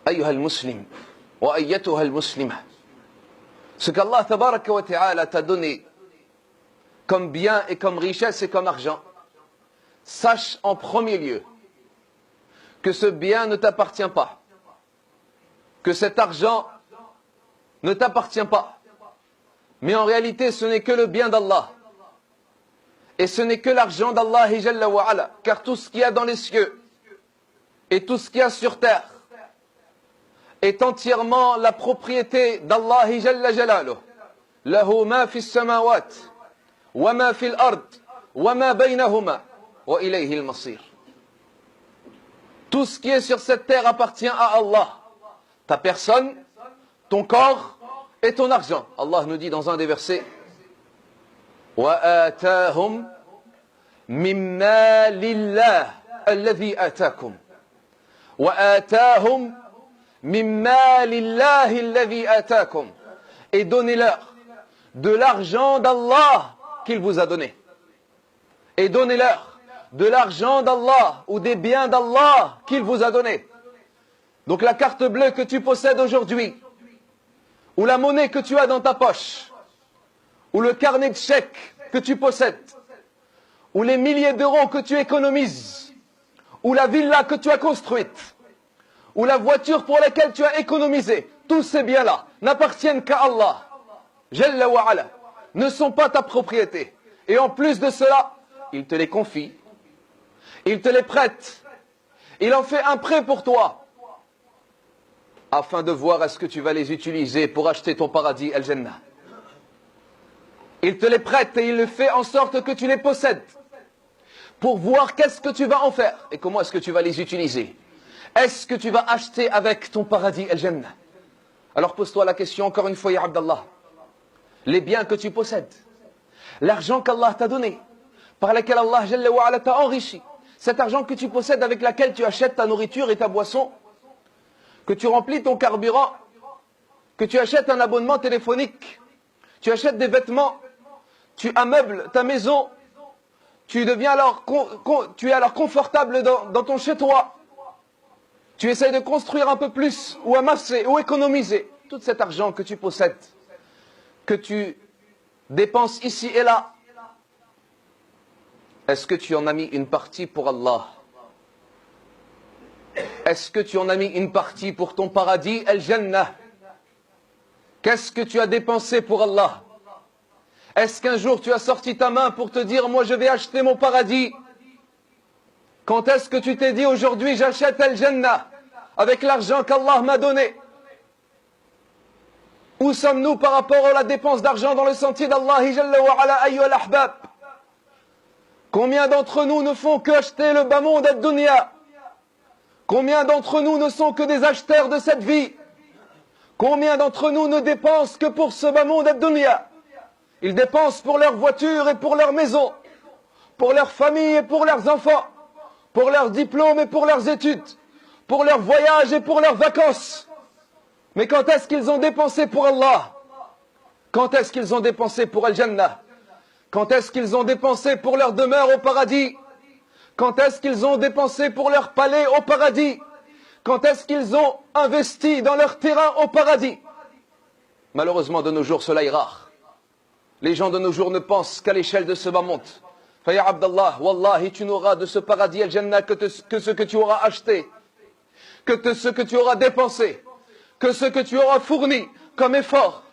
أيها المسلم وأيتها المسلمة, ce qu'Allah tabaraka wa ta'ala t'a donné comme bien et comme richesse et comme argent, sache en premier lieu que ce bien ne t'appartient pas, que cet argent ne t'appartient pas, mais en réalité ce n'est que le bien d'Allah et ce n'est que l'argent d'Allah Jalla wa Ala, car tout ce qu'il y a dans les cieux et tout ce qu'il y a sur terre est entièrement la propriété d'Allah Jalla Jalaluh. Lahu ma fi samawat wa ma fi al-ard wa ma baynahuma wa ilayhi al-masir. Tout ce qui est sur cette terre appartient à Allah. Ta personne, ton corps et ton argent. Allah nous dit dans un des versets وَآتَاهُمْ مِمَّا لِلَّهِ الَّذِي آتَاكُمْ وَآتَاهُمْ مِمَّا لِلَّهِ الَّذِي آتَاكُمْ. Et donnez-leur de l'argent d'Allah qu'il vous a donné. Et donnez-leur de l'argent d'Allah ou des biens d'Allah qu'il vous a donné. Donc la carte bleue que tu possèdes aujourd'hui, ou la monnaie que tu as dans ta poche, ou le carnet de chèques que tu possèdes, ou les milliers d'euros que tu économises, ou la villa que tu as construite, ou la voiture pour laquelle tu as économisé, tous ces biens-là n'appartiennent qu'à Allah, Jalla wa Ala, ne sont pas ta propriété. Et en plus de cela, il te les confie, il te les prête, il en fait un prêt pour toi, afin de voir est-ce que tu vas les utiliser pour acheter ton paradis Al-Jannah. Il te les prête et il le fait en sorte que tu les possèdes, pour voir qu'est-ce que tu vas en faire et comment est-ce que tu vas les utiliser. Est-ce que tu vas acheter avec ton paradis Al-Jannah? Alors pose-toi la question encore une fois, ya Abdallah. Les biens que tu possèdes, l'argent qu'Allah t'a donné, par lequel Allah Jalla wa Ala t'a enrichi, cet argent que tu possèdes avec lequel tu achètes ta nourriture et ta boisson, que tu remplis ton carburant, que tu achètes un abonnement téléphonique, tu achètes des vêtements, tu ameubles ta maison, tu deviens alors, tu es alors confortable dans ton chez-toi, tu essaies de construire un peu plus, ou amasser, ou économiser tout cet argent que tu possèdes, que tu dépenses ici et là. Est-ce que tu en as mis une partie pour Allah? Est-ce que tu en as mis une partie pour ton paradis Al-Jannah? Qu'est-ce que tu as dépensé pour Allah? Est-ce qu'un jour tu as sorti ta main pour te dire moi je vais acheter mon paradis? Quand est-ce que tu t'es dit aujourd'hui j'achète Al-Jannah avec l'argent qu'Allah m'a donné? Où sommes-nous par rapport à la dépense d'argent dans le sentier d'Allah Jalla wa Ala ayyuha al-ahbab? Combien d'entre nous ne font que acheter le bas monde ad-dunya? Combien d'entre nous ne sont que des acheteurs de cette vie? Combien d'entre nous ne dépensent que pour ce bas monde ad-dunya? Ils dépensent pour leur voiture et pour leur maison, pour leur famille et pour leurs enfants, pour leurs diplômes et pour leurs études, pour leurs voyages et pour leurs vacances. Mais quand est-ce qu'ils ont dépensé pour Allah? Quand est-ce qu'ils ont dépensé pour Al-Jannah? Quand est-ce qu'ils ont dépensé pour leur demeure au paradis? Quand est-ce qu'ils ont dépensé pour leur palais au paradis? Quand est-ce qu'ils ont investi dans leur terrain au paradis? Malheureusement, de nos jours, cela est rare. Les gens de nos jours ne pensent qu'à l'échelle de ce bas monde. Faya Abdallah, Wallahi, tu n'auras de ce paradis Al-Jannah que ce que tu auras acheté, que ce que tu auras dépensé, que ce que tu auras fourni comme effort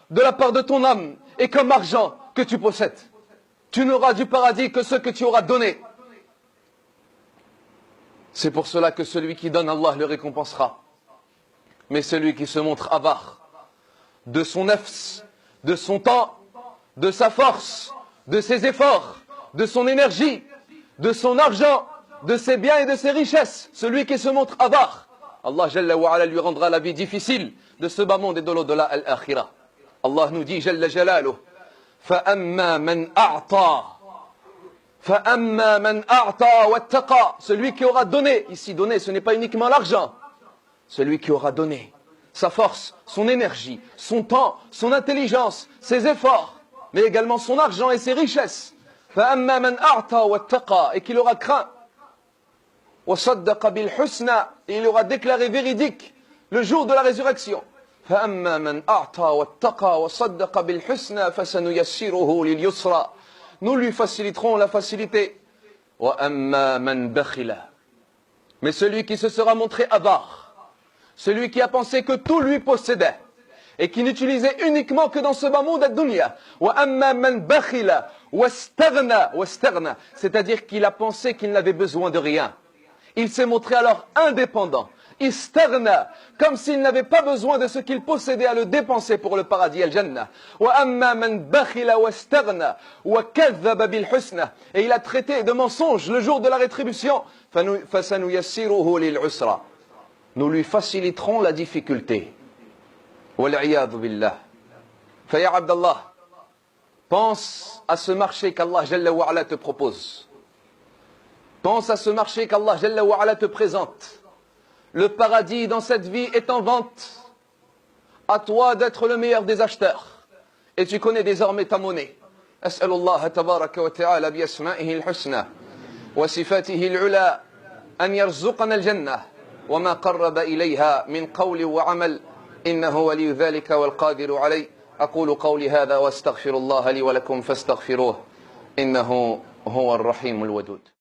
de la part de ton âme et comme argent que tu possèdes. Tu n'auras du paradis que ce que tu auras donné. C'est pour cela que celui qui donne, Allah le récompensera. Mais celui qui se montre avare de son nefs, de son temps, de sa force, de ses efforts, de son énergie, de son argent, de ses biens et de ses richesses, celui qui se montre avare, Allah Jalla wa Ala lui rendra la vie difficile de ce bas monde et de l'au-delà al-akhirah. Allah nous dit Jalla Jalaluh, فَأَمَّا مَنْ أَعْطَى فَأَمَّا مَنْ أَعْطَى وَاتَّقَى. Celui qui aura donné, ici donné ce n'est pas uniquement l'argent, celui qui aura donné sa force, son énergie, son temps, son intelligence, ses efforts, mais également son argent et ses richesses. فَأَمَّا مَنْ أَعْطَى وَاتَّقَى, et qu'il aura craint, وَصَدَّقَ بِالْحُسْنَى, et il aura déclaré véridique le jour de la résurrection. فَأَمَّا مَنْ أَعْطَى وَاتَّقَى وَصَدَّقَ بِالْحُسْنَى فَسَنُيَسِّرُهُ لِلْيُسْرَى. Nous lui faciliterons la facilité. وَأَمَّا مَنْ بَخِلَ. Mais celui qui se sera montré avare, celui qui a pensé que tout lui possédait, et qui n'utilisait uniquement que dans ce bas monde ad-dunya. وَأَمَّا مَنْ بَخِلَ وَاسْتَغْنَى. C'est-à-dire qu'il a pensé qu'il n'avait besoin de rien. Il s'est montré alors indépendant. Istaghna, comme s'il n'avait pas besoin de ce qu'il possédait à le dépenser pour le paradis, al-Jannah. وَأَمَّا مَنْ بَخِلَ وَاسْتَغْنَى وَكَذَّبَ بِالْحُسْنَى. Et il a traité de mensonge le jour de la rétribution. فَسَنُيَسِّرُهُ لِلْعُسْرَى. Nous lui faciliterons la difficulté. وَالْعِيَاذُ بِاللَّهِ. فَيَا عَبْدَ اللَّهِ, pense à ce marché qu'Allah Jalla wa Ala te propose. Pense à ce marché qu'Allah Jalla wa Ala te présente. Le paradis dans cette vie est en vente. À toi d'être le meilleur des acheteurs. Et tu connais désormais ta monnaie. أسأل الله تبارك وتعالى بأسمائه الحسنى وصفاته العلى أن يرزقنا الجنة وما قرب إليها من قول وعمل إنه ولي ذلك والقادر عليه. أقول قولي هذا واستغفر الله لي ولكم فاستغفروه إنه هو الرحيم الودود.